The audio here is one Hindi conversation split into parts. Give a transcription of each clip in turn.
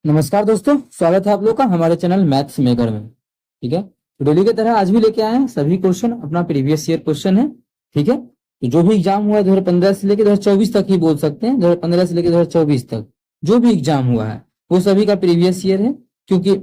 नमस्कार दोस्तों, स्वागत है आप लोग का हमारे चैनल मैथ्स मेकर में। ठीक है, तो डेली की तरह आज भी लेके आए हैं सभी क्वेश्चन, अपना प्रीवियस ईयर क्वेश्चन है। ठीक है, तो जो भी एग्जाम हुआ है 2015 से लेकर 2024 तक ही बोल सकते हैं, 2015 से लेकर 2024 तक जो भी एग्जाम हुआ है वो सभी का प्रीवियस ईयर है। क्योंकि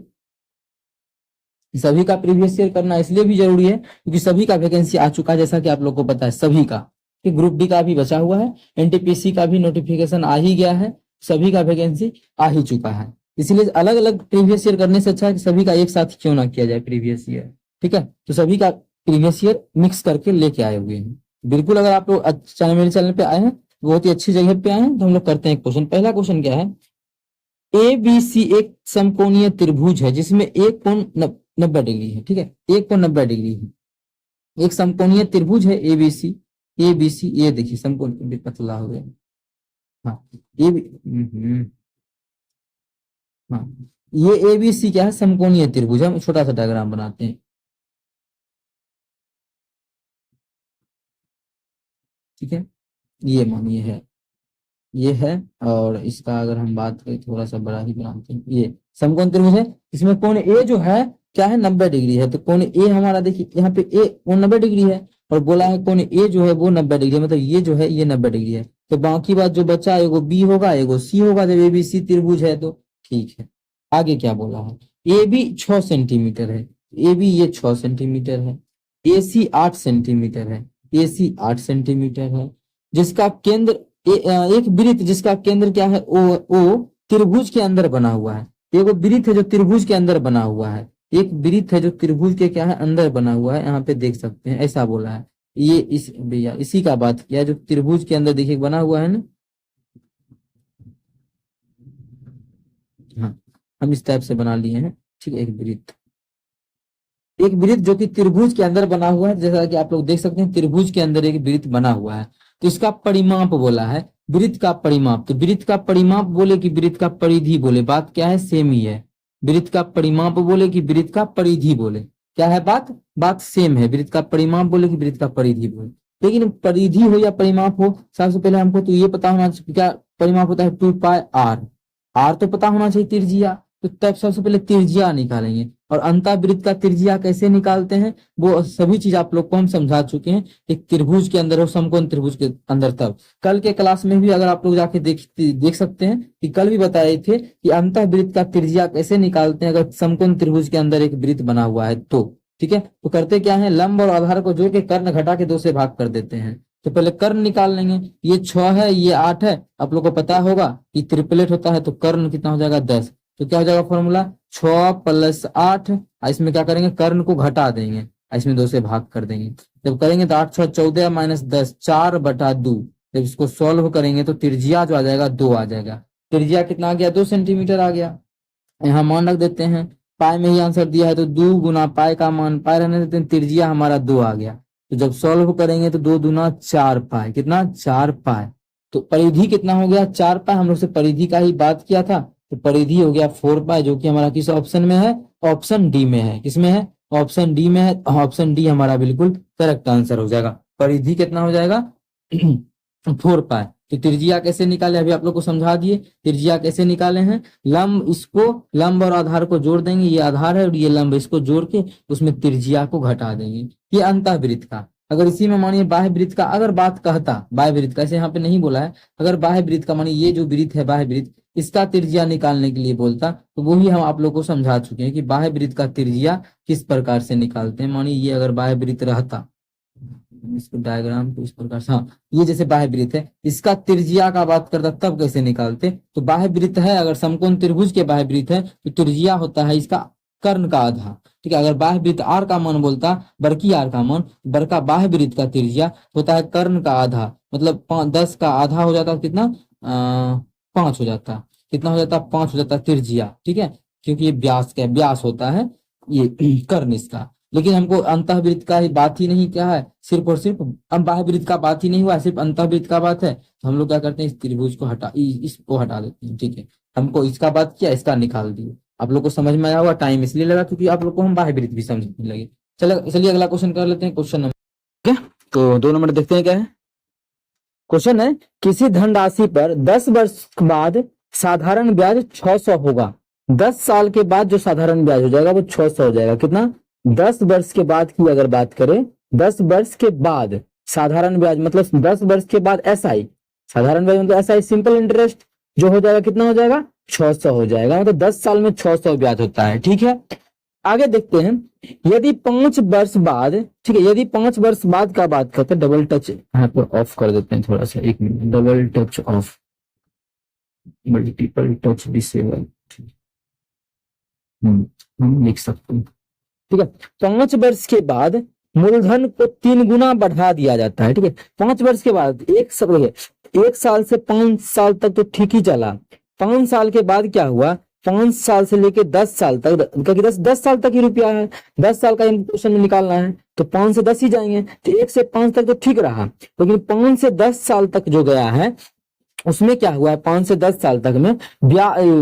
सभी का प्रीवियस ईयर करना इसलिए भी जरूरी है क्योंकि सभी का वैकेंसी आ चुका है, जैसा कि आप लोग को पता है सभी का। कि ग्रुप डी का भी बचा हुआ है, एनटीपीसी का भी नोटिफिकेशन आ ही गया है, सभी का वैकेंसी आ ही चुका है। इसीलिए अलग अलग प्रीवियस ईयर करने से अच्छा है कि सभी का एक साथ क्यों ना किया जाए प्रीवियस ईयर। ठीक है, तो सभी का प्रीवियस ईयर मिक्स करके लेके आए हुए हैं। बिल्कुल, अगर आप लोग मेरे चैनल पे आए हैं, बहुत ही अच्छी जगह पे आए हैं, तो हम लोग करते हैं क्वेश्चन। पहला क्वेश्चन क्या है, ए बी सी एक समकोणीय त्रिभुज है जिसमें एक कोण 90 डिग्री है। ठीक है, एक कोण 90 डिग्री है। एक समकोणीय त्रिभुज है A B C. A B C, ये देखिए समकोण पतला हो गया। हाँ, ए बी हाँ, ये ए बी सी क्या है, समकोणीय त्रिभुज है। हम छोटा सा डायग्राम बनाते हैं। ठीक है, ये मानिए है, ये है। और इसका अगर हम बात करें थोड़ा सा बड़ा ही बनाते हैं। ये समकोण त्रिभुज है, इसमें कोण ए जो है क्या है, 90 डिग्री है। तो कोण ए हमारा देखिए यहाँ पे ए कोण 90 डिग्री है, और बोला है कोण ए जो है वो 90 डिग्री है, मतलब ये जो है ये 90 डिग्री है। तो बाकी बात जो बचा, एगो बी होगा एगो सी होगा, जब ए बी सी त्रिभुज है तो। ठीक है, आगे क्या बोला है, ए बी 6 सेंटीमीटर है, ए बी ये 6 सेंटीमीटर है। ए सी 8 सेंटीमीटर है, ए सी 8 सेंटीमीटर है। जिसका केंद्र एक वृत्त जिसका केंद्र क्या है, ओ त्रिभुज के अंदर बना हुआ है। एगो वृत्त है जो त्रिभुज के अंदर बना हुआ है, एक वृत्त है जो त्रिभुज के क्या है, अंदर बना हुआ है। यहाँ पे देख सकते हैं, ऐसा बोला है। ये इस भैया इसी का बात किया, जो त्रिभुज के अंदर देखिए बना हुआ है ना। हाँ, हम इस टाइप से बना लिए हैं। ठीक है, एक वृत्त जो कि त्रिभुज के अंदर बना हुआ है, जैसा कि आप लोग देख सकते हैं त्रिभुज के अंदर एक वृत्त बना हुआ है। तो इसका परिमाप बोला है, वृत्त का परिमाप। तो वृत्त का परिमाप बोले कि वृत्त का परिधि बोले, बात क्या है, सेम ही है। वृत्त का परिमाप बोले कि वृत्त का परिधि बोले, क्या है बात, बात सेम है। वृत्त का परिमाप बोले कि वृत्त का परिधि बोले। लेकिन परिधि हो या परिमाप हो, सबसे पहले हमको तो ये पता होना चाहिए क्या परिमाप होता है, 2 पाई आर। आर तो पता होना चाहिए, त्रिज्या। तो तब सबसे पहले त्रिज्या निकालेंगे, और अंतःवृत्त का त्रिज्या कैसे निकालते हैं वो सभी चीज आप लोग को हम समझा चुके हैं। एक त्रिभुज के अंदर हो, समकोण त्रिभुज के अंदर। तब कल के क्लास में भी अगर आप लोग जाके देख सकते हैं कि कल भी बताए थे कि अंतःवृत्त का त्रिज्या कैसे निकालते हैं अगर समकोण त्रिभुज के अंदर एक वृत्त बना हुआ है तो। ठीक है, तो करते क्या है, लंब और आधार को जोड़ के कर्ण घटा के 2 से भाग कर देते हैं। तो पहले कर्ण निकाल लेंगे, ये 6 है ये 8 है। आप लोग को पता होगा कि ट्रिपलेट होता है, तो कर्ण कितना हो जाएगा 10। तो क्या हो जाएगा फॉर्मूला, 6 + 8। इसमें क्या करेंगे, कर्ण को घटा देंगे, इसमें 2 से भाग कर देंगे। जब करेंगे तो 8 × 6 = 14 - 10 4/2। जब इसको सॉल्व करेंगे तो त्रिज्या जो आ जाएगा 2 आ जाएगा। त्रिज्या कितना आ गया, 2 सेंटीमीटर आ गया। यहाँ मान रख देते हैं, पाई में ही आंसर दिया है तो 2 गुना पाई का मान पाई रहने देते हैं, त्रिज्या हमारा 2 आ गया। तो जब सॉल्व करेंगे तो 2 दूना 4 पाई, कितना 4 पाई। तो परिधि कितना हो गया, 4 पाई। हम लोग से परिधि का ही बात किया था, तो परिधि हो गया 4 पाई, जो कि हमारा किस ऑप्शन में है, ऑप्शन डी में है। किसमें है, ऑप्शन डी में है। ऑप्शन डी हमारा बिल्कुल करेक्ट आंसर हो जाएगा। परिधि कितना हो जाएगा 4 पाई। तो त्रिज्या कैसे निकाले, अभी आप लोग को समझा दिए त्रिज्या कैसे निकाले हैं। लंब, इसको लंब और आधार को जोड़ देंगे, ये आधार है और ये लंब, इसको जोड़ के उसमें त्रिज्या को घटा देंगे। ये अंतःवृत्त का। अगर इसी में मानिए बाह्य वृत्त का अगर बात कहता, बाह्य वृत्त का ऐसे यहाँ पे नहीं बोला है, अगर बाह्य वृत्त का मानिए ये जो वृत्त है बाह्य वृत्त, इसका त्रिज्या निकालने के लिए बोलता तो वो ही हम आप लोग को समझा चुके हैं कि बाह्य वृत्त का त्रिज्या किस प्रकार से निकालते हैं। मानिए ये अगर बाह्य वृत्त रहता, इसको डायग्राम को इस प्रकार से, हाँ ये जैसे बाह्य वृत्त है, इसका त्रिज्या का बात करता तब कैसे निकालते। तो बाह्य वृत्त है, अगर समकोण त्रिभुज के बाह्य वृत्त है तो त्रिज्या होता है इसका कर्ण का आधा। ठीक है, अगर बाह्य वृत्त आर का मान बोलता, बड़की आर का मान, बड़का बाह्य वृत्त का त्रिज्या होता है कर्ण का आधा, मतलब 10 का आधा हो जाता कितना, 5 हो जाता। कितना हो जाता, 5 हो जाता त्रिज्या। ठीक है, क्योंकि ये व्यास का व्यास होता है ये कर्ण इसका। लेकिन हमको अंतःवृत्त का ही बात ही नहीं क्या है, सिर्फ और सिर्फ अब बाह्य वृत्त का बात ही नहीं हुआ, सिर्फ अंतःवृत्त का बात है। तो हम लोग क्या करते हैं, इस त्रिभुज को हटा, इसको हटा देते हैं। ठीक है, हमको इसका बात किया, इसका निकाल दिए। आप लोग को समझ में आया होगा, टाइम इसलिए लगा क्योंकि आप लोग को हम बाह्य वृत्त भी समझने लगे। चलिए अगला क्वेश्चन कर लेते हैं, क्वेश्चन नंबर। ठीक है, तो 2 नंबर देखते हैं क्या है। क्वेश्चन है, किसी धनराशि पर 10 वर्ष बाद साधारण ब्याज 600 होगा 10 साल के बाद जो साधारण ब्याज हो जाएगा वो 600 हो जाएगा। कितना? 10 वर्ष के बाद की अगर बात करें, 10 वर्ष के बाद साधारण ब्याज मतलब 10 वर्ष के बाद एसआई, साधारण ब्याज मतलब एसआई सिंपल इंटरेस्ट जो हो जाएगा कितना हो जाएगा? 600 हो जाएगा। मतलब 10 साल में 600 ब्याज होता है। ठीक है, आगे देखते हैं। यदि 5 वर्ष बाद, ठीक है, यदि 5 वर्ष बाद का बात करते हैं, डबल टच यहाँ पर ऑफ कर देते हैं थोड़ा सा, 1 minute, double touch of, multiple touch disable, हम लिख सकते हैं। ठीक है, 5 वर्ष के बाद मूलधन को 3 गुना बढ़ा दिया जाता है। ठीक है, 5 वर्ष के बाद, एक साल से 5 साल तक तो ठीक ही चला, 5 साल के बाद क्या हुआ? 5 साल से लेके 10 साल तक, क्योंकि 10 साल तक ही रुपया है, 10 साल का क्वेश्चन में निकालना है तो 5 से 10 ही जाएंगे, तो 1 से 5 तक तो ठीक रहा, लेकिन 5 से 10 साल तक जो गया है उसमें क्या हुआ है? 5 से 10 साल तक में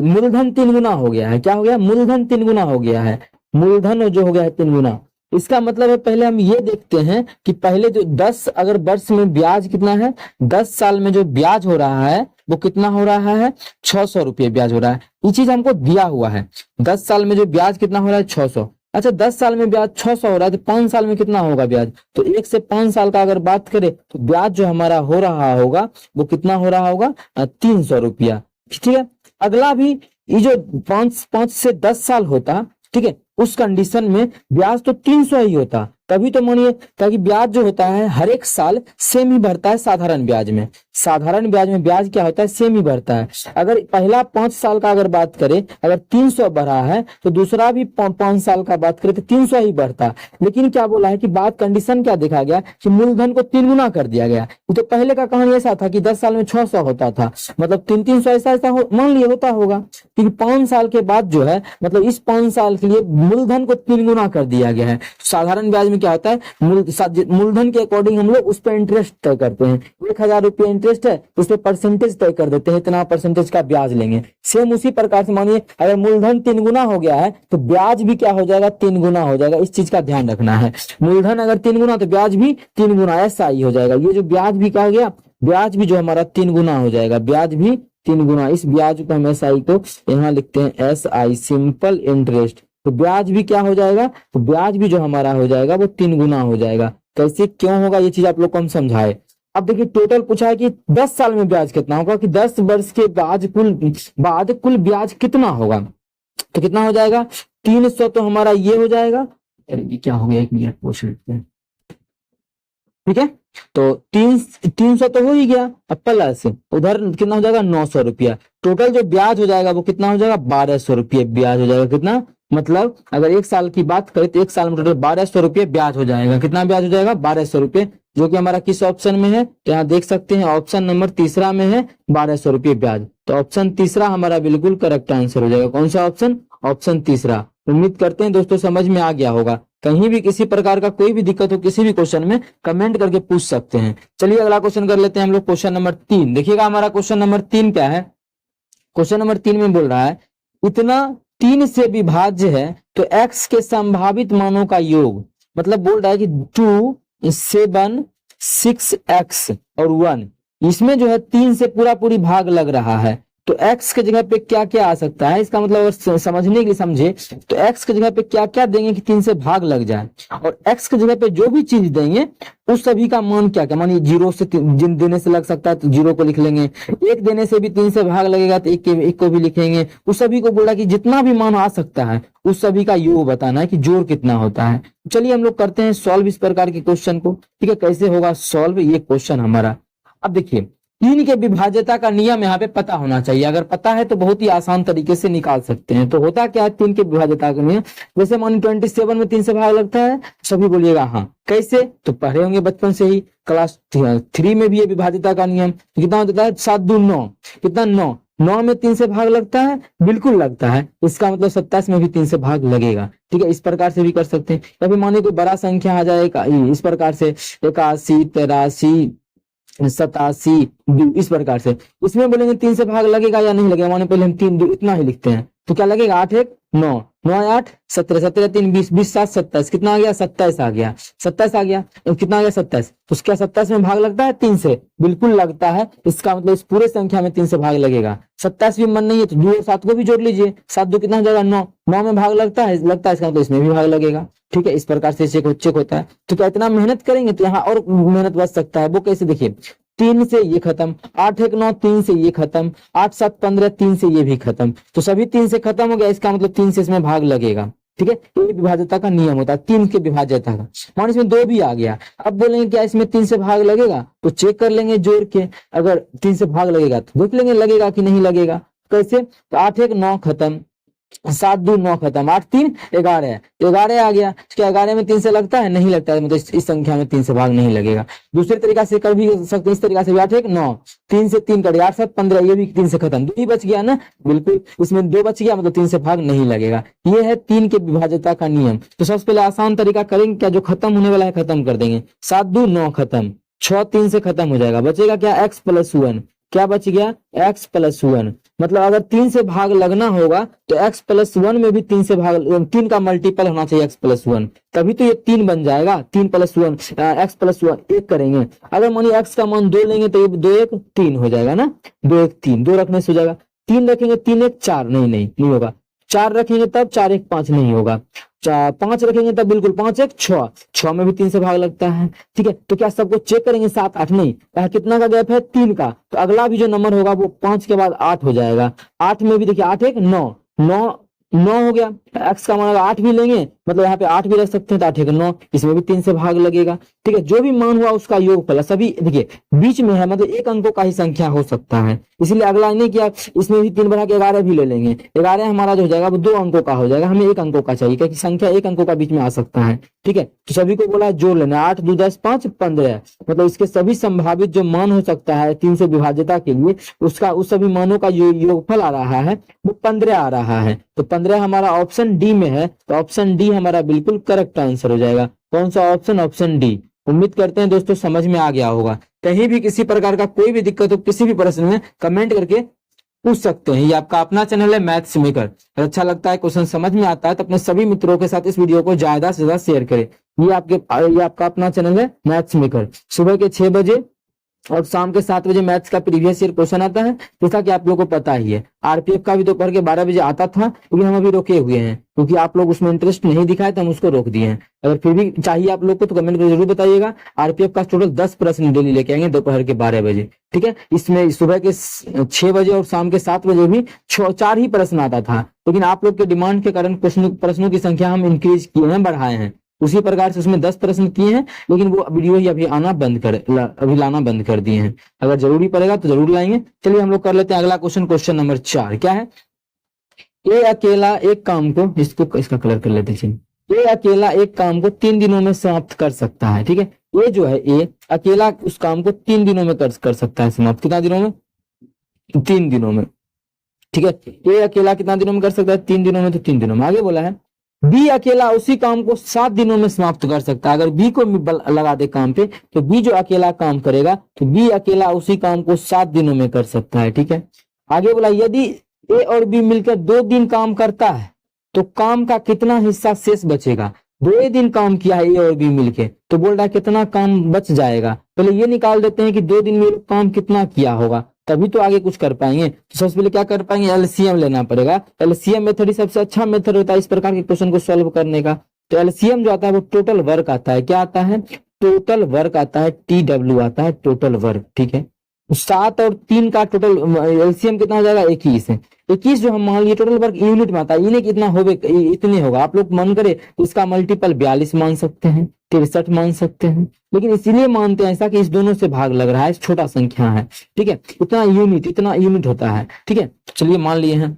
मूलधन 3 गुना हो गया है। क्या हो गया? मूलधन 3 गुना हो गया है। मूलधन जो हो गया है 3 गुना। इसका मतलब है, पहले हम ये देखते हैं कि पहले जो 10 अगर वर्ष में ब्याज कितना है, 10 साल में जो ब्याज हो रहा है वो कितना हो रहा है? 600 रुपये ब्याज हो रहा है। ये चीज हमको दिया हुआ है, 10 साल में जो ब्याज कितना हो रहा है? 600। अच्छा, 10 साल में ब्याज 600 हो रहा है तो 5 साल में कितना होगा ब्याज? तो 1 से 5 साल का अगर बात करें तो ब्याज जो हमारा हो रहा होगा वो कितना हो रहा होगा? 300 रुपया। ठीक है, अगला भी ये जो 5 से 10 साल होता, ठीक है, उस कंडीशन में ब्याज तो 300 ही होता, तभी तो मानिए, ताकि ब्याज जो होता है हर एक साल सेम ही बढ़ता है। साधारण ब्याज में, साधारण ब्याज में ब्याज क्या होता है? सेम ही बढ़ता है। अगर पहला 5 साल का अगर बात करें, अगर 300 बढ़ा है तो दूसरा भी 5 साल का बात करें तो 300 ही बढ़ता। लेकिन क्या बोला है कि बात कंडीशन क्या देखा गया कि मूलधन को 3 गुना कर दिया गया। तो पहले का कहानी ऐसा था कि 10 साल में 600 होता था, मतलब 300 ऐसा मान लिए होता होगा, क्योंकि 5 साल के बाद जो है, मतलब इस 5 साल के लिए मूलधन को 3 गुना कर दिया गया है। साधारण ब्याज में क्या होता है? मूलधन के अकॉर्डिंग हम लोग उस पर इंटरेस्ट तय करते हैं। 1000 रुपये इंटरेस्ट है, उस पर परसेंटेज तय कर देते हैं, इतना परसेंटेज का ब्याज लेंगे। सेम उसी प्रकार से मानिए, अगर मूलधन 3 गुना हो गया है तो ब्याज भी क्या हो जाएगा? 3 गुना हो जाएगा। इस चीज का ध्यान रखना है। मूलधन अगर 3 गुना तो ब्याज भी 3 गुना, ऐसा ही हो जाएगा। ये जो ब्याज भी कहा गया, ब्याज भी जो हमारा 3 गुना हो जाएगा, ब्याज भी 3 गुना। इस ब्याज को हम SI को यहाँ लिखते हैं SI, सिंपल इंटरेस्ट। तो ब्याज भी क्या हो जाएगा? तो ब्याज भी जो हमारा हो जाएगा वो 3 गुना हो जाएगा। कैसे क्यों होगा ये चीज आप लोग को हम समझाए। अब देखिए, टोटल पूछा है कि 10 साल में ब्याज कितना होगा, कि 10 वर्ष के बाद कुल ब्याज कितना होगा, तो कितना हो जाएगा? 300 तो हमारा ये हो जाएगा। ये क्या हो गया, 1 मिनट पूछ लेते हैं। ठीक है, तो 300 तो हो ही गया। अब प्लस उधर कितना हो जाएगा? 900 रुपया। टोटल जो ब्याज हो जाएगा वो कितना हो जाएगा? 1200 रुपये ब्याज हो जाएगा। कितना? मतलब अगर 1 साल की बात करें तो 1 साल में टोटल 1200 रुपये ब्याज हो जाएगा। कितना ब्याज हो जाएगा? 1200 रुपये, जो कि हमारा किस ऑप्शन में है? तो यहाँ देख सकते हैं ऑप्शन नंबर तीसरा में है 1200 रुपये ब्याज। तो ऑप्शन तीसरा हमारा बिल्कुल करेक्ट आंसर हो जाएगा। कौन सा ऑप्शन? ऑप्शन तीसरा। उम्मीद करते हैं दोस्तों समझ में आ गया होगा। कहीं भी किसी प्रकार का कोई भी दिक्कत हो किसी भी क्वेश्चन में कमेंट करके पूछ सकते हैं। चलिए अगला क्वेश्चन कर लेते हैं हम लोग। क्वेश्चन नंबर 3 देखिएगा, हमारा क्वेश्चन नंबर 3 क्या है? क्वेश्चन नंबर 3 में बोल रहा है, इतना 3 से विभाज्य है तो x के संभावित मानों का योग, मतलब बोल रहा है कि 2, 7, 6x और 1, इसमें जो है 3 से पूरी भाग लग रहा है, तो x के जगह पे क्या क्या आ सकता है? इसका मतलब अगर समझने के लिए समझे तो x के जगह पे क्या क्या देंगे कि 3 से भाग लग जाए, और x के जगह पे जो भी चीज देंगे उस सभी का मान क्या क्या, मानिए 0 से जिन देने से लग सकता है तो 0 को लिख लेंगे, 1 देने से भी 3 से भाग लगेगा तो 1 को भी लिखेंगे। उस सभी को बोला कि जितना भी मान आ सकता है उस सभी का योग बताना है कि जोड़ कितना होता है। चलिए हम लोग करते हैं सॉल्व इस प्रकार के क्वेश्चन को। ठीक है, कैसे होगा सॉल्व ये क्वेश्चन हमारा। अब देखिए, 3 के विभाज्यता का नियम यहाँ पे पता होना चाहिए। अगर पता है तो बहुत ही आसान तरीके से निकाल सकते हैं। तो होता क्या है 3 के विभाज्यता का नियम? जैसे मान 27 में 3 से भाग लगता है, सभी बोलिएगा हाँ। कैसे? तो पढ़े होंगे बचपन से ही, क्लास 3 में भी ये विभाज्यता का नियम। कितना होता है? 7 दूनी 9, कितना 9, 9 में 3 से भाग लगता है, बिल्कुल लगता है। इसका मतलब 27 में भी 3 से भाग लगेगा। ठीक है, इस प्रकार से भी कर सकते हैं। या फिर मानिए कोई बड़ा संख्या आ जाएगा इस प्रकार से 81, 83, 87, इस प्रकार से, इसमें बोलेंगे 3 से भाग लगेगा या नहीं लगेगा। माने पहले हम 3 इतना ही लिखते हैं, तो क्या लगेगा 8 1 9, 9 8 17, 17 3 20, 20 7 27, कितना आ गया 27 आ गया, 27 आ गया, कितना आ गया 27। तो क्या 27 में भाग लगता है 3 से? बिल्कुल लगता है। इसका मतलब इस पूरे संख्या में 3 से भाग लगेगा। 27 भी मन नहीं है तो 2 और 7 को भी जोड़ लीजिए, 7 2 कितना हो जाएगा 9, 9 में भाग लगता है, इसका मतलब इसमें भी भाग लगेगा। ठीक है, इस प्रकार से चेक होता है। तो क्या इतना मेहनत करेंगे तो यहाँ और मेहनत बच सकता है। वो कैसे? देखिए 3 से ये खत्म, 8 1 9 3 से ये खत्म, 8 7 15 3 से ये भी खत्म, तो सभी 3 से खत्म हो गया। इसका मतलब 3 से इसमें भाग लगेगा। ठीक है, ये विभाज्यता का नियम होता है, 3 के विभाज्यता का। मान इसमें 2 भी आ गया, अब बोलेंगे क्या इसमें 3 से भाग लगेगा? तो चेक कर लेंगे जोड़ के, अगर 3 से भाग लगेगा तो देख लेंगे लगेगा कि नहीं लगेगा। कैसे? तो 8 1 9 खत्म, 7 2 9 खत्म, 8 3 11, तो 11 आ गया। क्या 11 में 3 से लगता है? नहीं लगता है, मतलब इस संख्या में 3 से भाग नहीं लगेगा। दूसरे तरीका से कर भी सकते हैं, इस तरीका से भी 8 1 9, 3 से 3 कट, 8 7 15, ये भी 3 से खत्म, 2 ही बच गया ना, बिल्कुल इसमें 2 बच गया, मतलब 3 से भाग नहीं लगेगा। ये है 3 के विभाज्यता का नियम। तो सबसे पहले आसान तरीका करेंगे क्या, जो खत्म होने वाला है खत्म कर देंगे। 7 2 9 खत्म, 6 3 से खत्म हो जाएगा, बचेगा क्या x + 1, क्या बच गया x + 1। मतलब अगर 3 से भाग लगना होगा तो x + 1 में भी 3 से भाग, 3 का मल्टीपल होना चाहिए x + 1, तभी तो ये 3 बन जाएगा। 3 + 1 x + 1 1 करेंगे, अगर मानिए x का मान 2 लेंगे तो ये 2 1 3 हो जाएगा ना, 2 1 3, 2 रखने से हो जाएगा। 3 रखेंगे 3 1 4, नहीं होगा। 4 रखेंगे तब 4 1 5 नहीं होगा। 5 रखेंगे तब बिल्कुल 5 1 6, 6 में भी 3 से भाग लगता है। ठीक है, तो क्या सबको चेक करेंगे? 7 8 नहीं, कितना का गैप है? 3 का, तो अगला भी जो नंबर होगा वो 5 के बाद 8 हो जाएगा। 8 में भी देखिए 8 1 9, 9 9 हो गया। x का मान अगर 8 भी लेंगे, मतलब यहाँ पे 8 भी रख सकते हैं, तो 8 1 9, इसमें भी 3 से भाग लगेगा। ठीक है, जो भी मान हुआ उसका योगफल, सभी देखिए बीच में है, मतलब एक अंकों का ही संख्या हो सकता है, इसलिए अगला नहीं किया, इसमें भी 3 बढ़ा के 11 भी ले लेंगे। 11 हमारा जो हो जाएगा वो 2 अंकों का हो जाएगा, हमें 1 अंकों का चाहिए क्योंकि संख्या 1 अंकों का बीच में आ सकता है। ठीक है, तो सभी को बोला जोड़ लेना, 8 2 10 5 15, मतलब इसके सभी संभावित जो मान हो सकता है 3 से विभाज्यता के लिए, उसका उस सभी मानों का योगफल आ रहा है वो 15 आ रहा है। तो 15 हमारा ऑप्शन डी में है, तो ऑप्शन डी हमारा बिल्कुल करेक्ट आंसर हो जाएगा। कौन सा ऑप्शन? Option D. उम्मीद करते हैं दोस्तों समझ में आ गया होगा। कहीं भी किसी प्रकार का कोई भी दिक्कत हो, किसी भी प्रश्न में कमेंट करके पूछ सकते हैं। ये आपका अपना चैनल है मैथ्स मेकर। अगर अच्छा लगता है, क्वेश्चन समझ में आता है तो अपने सभी मित्रों के साथ इस वीडियो को ज्यादा से ज्यादा शेयर करें। ये आपका अपना चैनल है मैथ्स मेकर। सुबह के 6 बजे और शाम के 7 बजे मैथ्स का प्रीवियस ईयर क्वेश्चन आता है, जैसा कि आप लोगों को पता ही है। आरपीएफ का भी दोपहर के 12 बजे आता था, लेकिन हम अभी रोके हुए हैं क्योंकि आप लोग उसमें इंटरेस्ट नहीं दिखाए तो हम उसको रोक दिए हैं। अगर फिर भी चाहिए आप लोग को तो कमेंट करके जरूर बताइएगा। आरपीएफ का टोटल 10 प्रश्न डेली लेके आएंगे दोपहर के 12 बजे। ठीक है, इसमें सुबह के 6 बजे और शाम के 7 बजे भी 4 ही प्रश्न आता था, लेकिन आप लोग के डिमांड के कारण प्रश्नों की संख्या हम इंक्रीज किए हैं, बढ़ाए हैं। उसी प्रकार से उसमें 10 प्रश्न किए हैं, लेकिन वो वीडियो ही अभी लाना बंद कर दिए हैं। अगर जरूरी पड़ेगा तो जरूर लाएंगे। चलिए हम लोग कर लेते हैं अगला क्वेश्चन नंबर 4। क्या है? ये अकेला एक काम को, इसका कलर कर लेते हैं। ये अकेला एक काम को 3 दिनों में समाप्त कर सकता है। ठीक है, ये जो है ये अकेला उस काम को 3 दिनों में कर सकता है समाप्त। कितना दिनों में? 3 दिनों में। ठीक है, ये अकेला कितना दिनों में कर सकता है? 3 दिनों में। तो 3 दिनों में। आगे बोला है बी अकेला उसी काम को 7 दिनों में समाप्त कर सकता है। अगर बी को लगा दे काम पे तो बी जो अकेला काम करेगा तो बी अकेला उसी काम को 7 दिनों में कर सकता है। ठीक है, आगे बोला यदि ए और बी मिलकर 2 दिन काम करता है तो काम का कितना हिस्सा शेष बचेगा? 2 दिन काम किया है ए और बी मिलके, तो बोल रहा है कितना काम बच जाएगा। पहले ये निकाल देते हैं कि 2 दिन में काम कितना किया होगा, तभी तो आगे कुछ कर पाएंगे। तो सबसे पहले क्या कर पाएंगे? एलसीएम लेना पड़ेगा। एलसीएम मेथड ही सबसे अच्छा मेथड होता है इस प्रकार के क्वेश्चन को सॉल्व करने का। तो एलसीएम जो आता है वो टोटल वर्क आता है। क्या आता है? टोटल वर्क आता है, TW आता है, टोटल वर्क। ठीक है, 7 और 3 का टोटल एलसीएम कितना हो जाएगा? 21 है। 21 जो हम मान लिए टोटल वर्क यूनिट में आता है, यूनिट कितना हो इतने होगा। आप लोग मन करे तो इसका मल्टीपल 42 मान सकते हैं, 63 मान सकते हैं, लेकिन इसीलिए मानते हैं ऐसा कि इस दोनों से भाग लग रहा है, छोटा संख्या है। ठीक है, इतना यूनिट होता है। ठीक है, चलिए मान लिए हैं,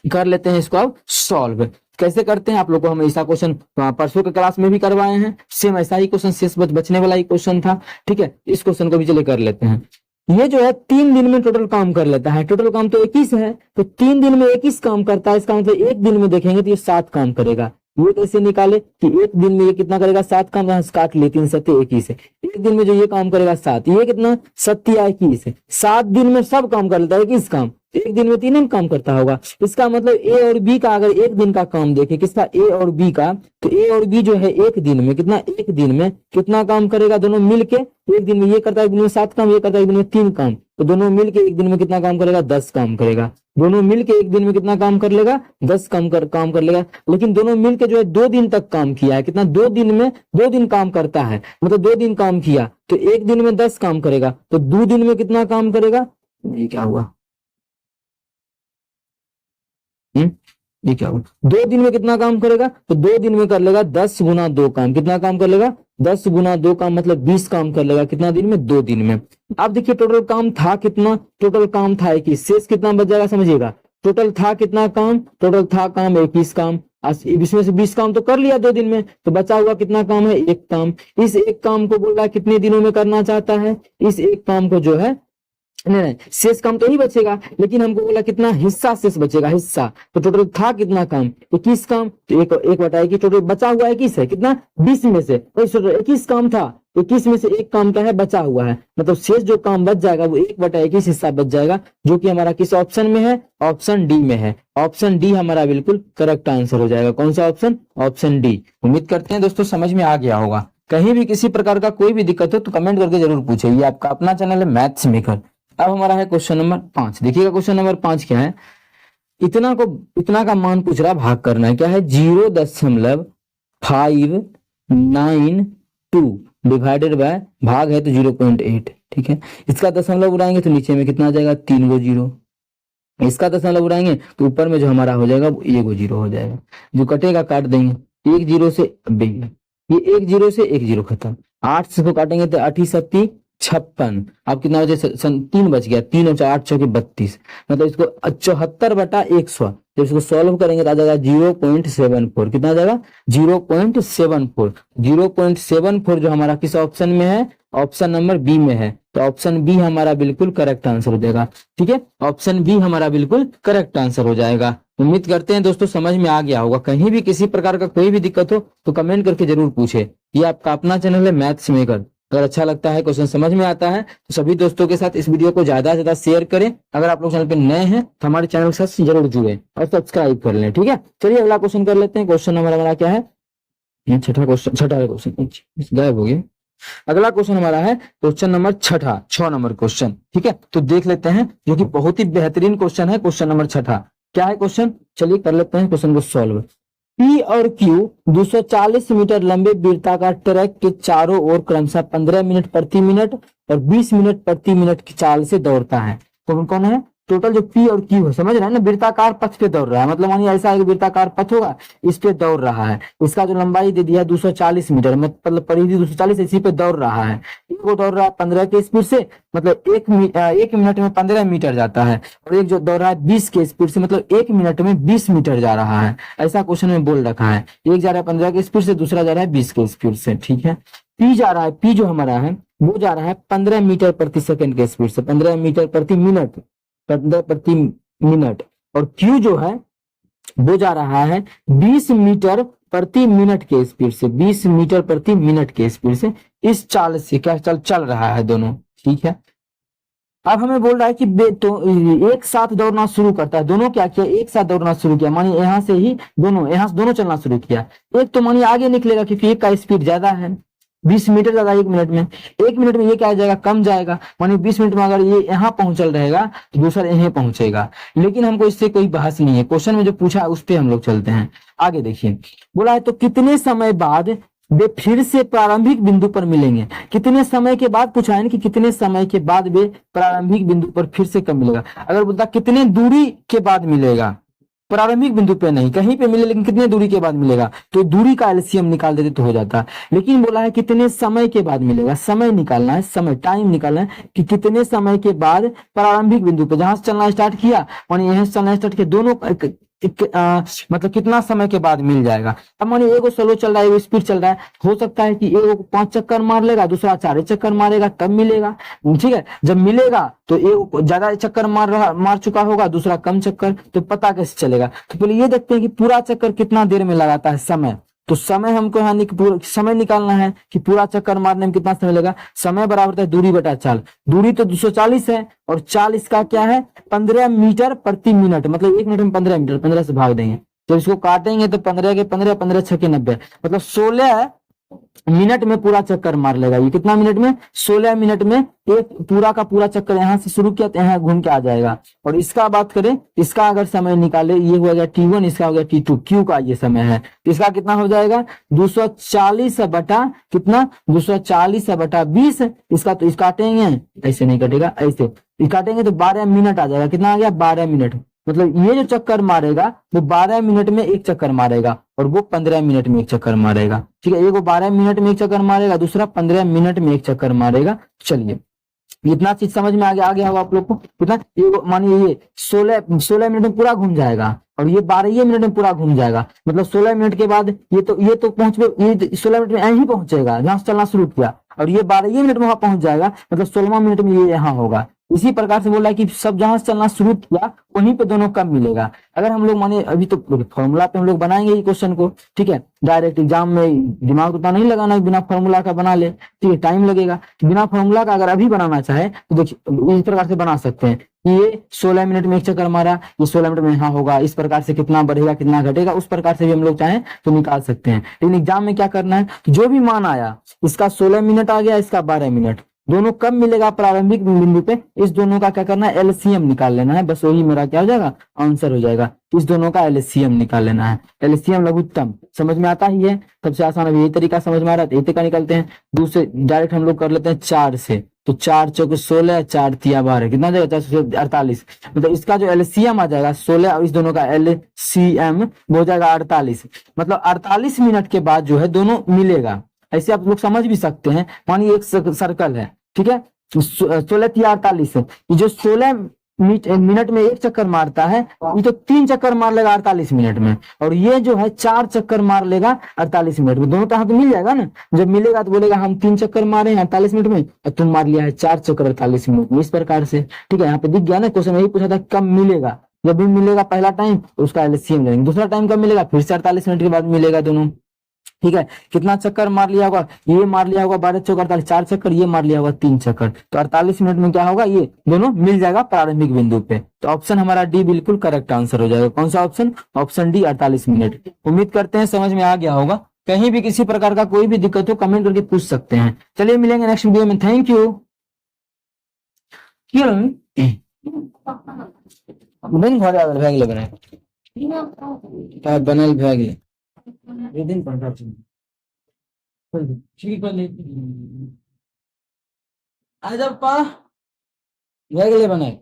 कर लेते हैं इसको अब सॉल्व। कैसे करते हैं आप लोग को हम ऐसा क्वेश्चन परसों के क्लास में भी करवाए हैं, सेम ऐसा ही क्वेश्चन शेष बचने वाला ही क्वेश्चन था। ठीक है, इस क्वेश्चन को भी चलिए कर लेते हैं। ये जो है 3 दिन में टोटल काम कर लेता है। टोटल काम तो 21 है, तो 3 दिन में 21 काम करता है। इसका मतलब 1 दिन में देखेंगे तो ये 7 काम करेगा। ये कैसे निकाले कि 1 दिन में ये कितना करेगा? 7 काम। यहाँ काट लिए, 3 7 21 है। 1 दिन में जो ये काम करेगा 7, ये कितना? 7 या 21 है। 7 दिन में सब काम कर लेता है, 21 काम। एक दिन में 3 काम करता होगा। इसका मतलब ए और बी का अगर एक दिन का काम देखे, किसका, ए और बी का, तो ए और बी जो है एक दिन में कितना, एक दिन में कितना काम करेगा दोनों मिलके। एक दिन में ये करता है एक दिन में 7 काम, ये करता है एक दिन में 3 काम, तो दोनों मिलके एक दिन में कितना काम करेगा, 10 काम करेगा। दोनों मिलके एक दिन में कितना काम कर लेगा, 10 काम कर लेगा। लेकिन दोनों मिलके जो है 2 दिन तक काम किया है, कितना, 2 दिन में 2 दिन काम करता है, मतलब 2 दिन काम किया तो एक दिन में 10 काम करेगा, तो 2 दिन में कितना काम करेगा, ये क्या हुआ, ये क्या हुआ, 2 दिन में कितना काम करेगा, तो 2 दिन में कर लेगा 10 गुना 2 काम। कितना काम कर लेगा, 10 गुना 2 काम मतलब 20 काम कर लेगा। कितना दिन में, 2 दिन में। अब देखिए टोटल काम था कितना, टोटल काम था 21, शेष कितना बच जाएगा समझिएगा। टोटल था कितना काम, टोटल था काम 21 काम, इसमें से 20 काम तो कर लिया 2 दिन में, तो बचा हुआ कितना काम है, 1 काम। इस 1 काम को बोल रहा है कितने दिनों में करना चाहता है, इस 1 काम को जो है, नहीं शेष काम तो नहीं बचेगा, लेकिन हमको बोला कितना हिस्सा शेष बचेगा, हिस्सा। तो टोटल था कितना काम, 21 काम, तो एक बताया कि टोटल बचा हुआ 21 है, कितना, 20 में से 21 काम था, 21 में से 1 काम का है बचा हुआ है, मतलब शेष जो काम बच जाएगा वो 1/21 हिस्सा बच जाएगा, जो कि हमारा किस ऑप्शन में है, ऑप्शन डी में है। ऑप्शन डी हमारा बिल्कुल करेक्ट आंसर हो जाएगा। कौन सा ऑप्शन, ऑप्शन डी। उम्मीद करते हैं दोस्तों समझ में आ गया होगा। कहीं भी किसी प्रकार का कोई भी दिक्कत हो तो कमेंट करके जरूर पूछे। ये आपका अपना चैनल है मैथ्स मेकर। अब हमारा है क्वेश्चन नंबर 5। देखिएगा क्वेश्चन नंबर 5 क्या है, इतना का मान पूछ रहा, भाग करना है। क्या है, 0.592 डिवाइडेड बाय, भाग है तो 0.8, ठीक है। इसका दशमलव उड़ाएंगे तो नीचे में कितना आ जाएगा, 3 गो 0। इसका दशमलव उड़ाएंगे तो ऊपर में जो हमारा हो जाएगा वो 1 गो 0 हो जाएगा। जो कटेगा काट देंगे, 1 0 से ये 1 0 से 1 0 खत्म। 8 से को काटेंगे तो 8 7 56। अब कितना बचे, 3 बच गया, 3 और 8 चौके 32, मतलब इसको 74/100। जब इसको सॉल्व करेंगे तो आ जाएगा 0.74। कितना आ जाएगा, 0.74। 0.74 जो हमारा किस ऑप्शन में है, ऑप्शन नंबर बी में है, तो ऑप्शन बी हमारा बिल्कुल करेक्ट आंसर हो जाएगा। ठीक है, ऑप्शन बी हमारा बिल्कुल करेक्ट आंसर हो जाएगा। उम्मीद करते हैं दोस्तों समझ में आ गया होगा। कहीं भी किसी प्रकार का कोई भी दिक्कत हो तो कमेंट करके जरूर पूछे। ये आपका अपना चैनल है मैथ्स मेकर। अगर अच्छा लगता है, क्वेश्चन समझ में आता है तो सभी दोस्तों के साथ इस वीडियो को ज्यादा से ज्यादा शेयर करें। अगर आप लोग चैनल पे नए हैं तो हमारे चैनल के साथ जरूर जुड़े और सब्सक्राइब कर लें। ठीक है, चलिए अगला क्वेश्चन कर लेते हैं। क्वेश्चन नंबर हमारा क्या है, छठा क्वेश्चन गायब हो गया। अगला क्वेश्चन हमारा है क्वेश्चन नंबर 6 नंबर क्वेश्चन। ठीक है, तो देख लेते हैं, जो कि बहुत ही बेहतरीन क्वेश्चन है। क्वेश्चन नंबर 6 क्या है क्वेश्चन, चलिए कर लेते हैं क्वेश्चन को सॉल्व। P और Q 240 मीटर लंबे वृत्ताकार ट्रैक के चारों ओर क्रमशः 15 मिनट प्रति मिनट और 20 मिनट प्रति मिनट की चाल से दौड़ता है। तो कौन है, टोटल जो P और Q है, समझ रहे हैं ना, वृत्ताकार पथ पे दौड़ रहा है। मतलब मानिए ऐसा एक वृत्ताकार पथ होगा, इस पे दौड़ रहा है। इसका जो लंबाई दे दिया है 240 मीटर, मतलब परिधि 240, इसी पे दौड़ रहा है। वो दौड़ रहा है 15 के स्पीड से, मतलब एक मिनट में 15 मीटर जाता है। और एक जो दौड़ रहा है 20 के स्पीड से, मतलब 1 मिनट में 20 मीटर जा रहा है। ऐसा क्वेश्चन में बोल रखा है। एक जा रहा है 15 के स्पीड से, दूसरा जा रहा है 20 के स्पीड से। ठीक है, P जा रहा है, P जो हमारा है वो जा रहा है 15 मीटर प्रति सेकंड के स्पीड से, 15 मीटर प्रति मिनट, 15 प्रति मिनट। और Q जो है वो जा रहा है 20 मीटर प्रति मिनट के स्पीड से, 20 मीटर प्रति मिनट के स्पीड से। इस चाल से क्या चल रहा है दोनों। ठीक है, अब हमें बोल रहा है कि तो एक साथ दौड़ना शुरू करता है। दोनों क्या किया, एक साथ दौड़ना शुरू किया। मानिए यहाँ से ही यहाँ से दोनों चलना शुरू किया। एक तो मानिए आगे निकलेगा क्योंकि एक का स्पीड ज्यादा है, 20 मीटर ज्यादा 1 मिनट में। 1 मिनट में ये क्या आ जाएगा, कम जाएगा। मानिए 20 मिनट में अगर ये यहाँ पहुंचल रहेगा तो दूसरा यहीं पहुंचेगा। लेकिन हमको इससे कोई बहस नहीं है, क्वेश्चन में जो पूछा है उस पर हम लोग चलते हैं। आगे देखिए, बोला है तो कितने समय बाद वे फिर से प्रारंभिक बिंदु पर मिलेंगे। कितने समय के बाद पूछा है ना, कि कितने समय के बाद वे प्रारंभिक बिंदु पर फिर से कब मिलेगा। अगर बोलता कितने दूरी के बाद मिलेगा, प्रारंभिक बिंदु पे नहीं, कहीं पे मिले लेकिन कितने दूरी के बाद मिलेगा, तो दूरी का एलसीएम निकाल देते तो हो जाता। लेकिन बोला है कितने समय के बाद मिलेगा, समय निकालना है, समय टाइम निकालना है कि कितने समय के बाद प्रारंभिक बिंदु पे जहां से चलना स्टार्ट किया और यहाँ से चलना स्टार्ट किया, दोनों मतलब कितना समय के बाद मिल जाएगा। अब मानिए एगो स्लो चल रहा है, एगो स्पीड चल रहा है, हो सकता है कि एगो 5 चक्कर मार लेगा, दूसरा 4 चक्कर मारेगा, तब मिलेगा। ठीक है, जब मिलेगा तो एगो ज्यादा चक्कर मार चुका होगा, दूसरा कम चक्कर, तो पता कैसे चलेगा। तो पहले ये देखते हैं कि पूरा चक्कर कितना देर में लगाता है समय। तो समय हमको यहाँ समय निकालना है कि पूरा चक्कर मारने में कितना समय लगेगा। समय बराबर होता है दूरी बटा चाल। दूरी तो 240 है और चाल इसका क्या है 15 मीटर प्रति मिनट, मतलब 1 मिनट में 15 मीटर, 15 से भाग देंगे तो इसको काटेंगे तो 15 के 15, 15 6 के 90, मतलब 16 मिनट में पूरा चक्कर मार लेगा। ये कितना मिनट में 16 मिनट में एक पूरा का पूरा चक्कर यहाँ से शुरू किया तो यहाँ घूम के आ जाएगा। और इसका बात करें, इसका अगर समय निकाले, ये हो गया T1, इसका हो गया T2, Q का ये समय है तो इसका कितना हो जाएगा 240 बटा कितना 240 बटा 20। इसका तो इस काटेंगे, ऐसे नहीं कटेगा, ऐसे काटेंगे तो 12 मिनट आ जाएगा। कितना आ गया 12 मिनट, मतलब ये जो चक्कर मारेगा वो 12 मिनट में एक चक्कर मारेगा और वो 15 मिनट में एक चक्कर मारेगा। ठीक है, एक वो 12 मिनट में एक चक्कर मारेगा, दूसरा 15 मिनट में एक चक्कर मारेगा। चलिए इतना चीज समझ में आ गया होगा आप लोग को। कितना मानिए ये 16 मिनट में पूरा घूम जाएगा और ये 12 मिनट में पूरा घूम जाएगा, मतलब 16 मिनट के बाद ये तो पहुंच, ये 16 मिनट में यहीं पहुंचेगा जहां से चलना शुरू किया, और ये 12 मिनट में वहां पहुंच जाएगा, मतलब 16वां मिनट में ये यहाँ होगा। इसी प्रकार से बोल रहा है कि सब जहां से चलना शुरू किया वहीं पे दोनों कब मिलेगा। अगर हम लोग माने अभी तो फॉर्मूला पे हम लोग बनाएंगे ये क्वेश्चन को, ठीक है, डायरेक्ट एग्जाम में दिमाग उतना नहीं लगाना, बिना फॉर्मूला का बना ले, ठीक है, टाइम लगेगा। बिना फॉर्मूला का अगर अभी बनाना चाहे तो देखिए इस प्रकार से बना सकते हैं कि ये 16 मिनट में एक चक्कर मारा, ये 16 मिनट में यहाँ होगा, इस प्रकार से कितना बढ़ेगा कितना घटेगा उस प्रकार से भी हम लोग चाहें तो निकाल सकते हैं। लेकिन एग्जाम में क्या करना है, जो भी मान आया, इसका 16 मिनट आ गया, इसका 12 मिनट, दोनों कब मिलेगा प्रारंभिक बिंदु पे, इस दोनों का क्या करना है एलसीएम निकाल लेना है, बस वही मेरा क्या हो जाएगा आंसर हो जाएगा। इस दोनों का एलसीएम निकाल लेना है। एलसीएम लघुत्तम समझ में आता ही है, सबसे आसान अभी यही तरीका समझ में आ रहा है, यही तरीका निकलते हैं। दूसरे डायरेक्ट हम लोग कर लेते हैं 4 से, तो 4 चौक 16, 4 तिया 12, कितना जाएगा 448, मतलब इसका जो एलसीएम आ जाएगा 16 और इस दोनों का एलसीएम हो जाएगा 48, मतलब 48 मिनट के बाद जो है दोनों मिलेगा। ऐसे आप लोग समझ भी सकते हैं, मानिए एक सर्कल है, ठीक है, 16 तिया 48, ये जो 16 मिनट में एक चक्कर मारता है ये तो 3 चक्कर मार लेगा 48 मिनट में, और ये जो है 4 चक्कर मार लेगा 48 मिनट में, दोनों तो हाथ मिल जाएगा ना। जब मिलेगा तो बोलेगा हम 3 चक्कर मारे हैं 48 मिनट में और तुम मार लिया है 4 चक्कर 48 मिनट में, इस प्रकार से। ठीक है, यहाँ पे दिख गया ना, क्वेश्चन यही पूछा था कब मिलेगा। जब भी मिलेगा पहला टाइम उसका एलसीएम लेंगे, दूसरा टाइम कब मिलेगा फिर से 48 मिनट के बाद मिलेगा दोनों। ठीक है, कितना चक्कर मार लिया होगा, ये मार लिया होगा 12 चौक 48, 4 चक्कर, ये मार लिया होगा 3 चक्कर, तो 48 मिनट में क्या होगा ये दोनों मिल जाएगा प्रारंभिक बिंदु पे। तो ऑप्शन हमारा डी बिल्कुल करेक्ट आंसर हो जाएगा। कौन सा ऑप्शन, ऑप्शन डी 48 मिनट। उम्मीद करते हैं समझ में आ गया होगा। कहीं भी किसी प्रकार का कोई भी दिक्कत हो कमेंट करके पूछ सकते हैं। चलिए मिलेंगे नेक्स्ट वीडियो में, थैंक यू। बनल भए गेलै दिन पर आ जब पा भए गेलै बनाए।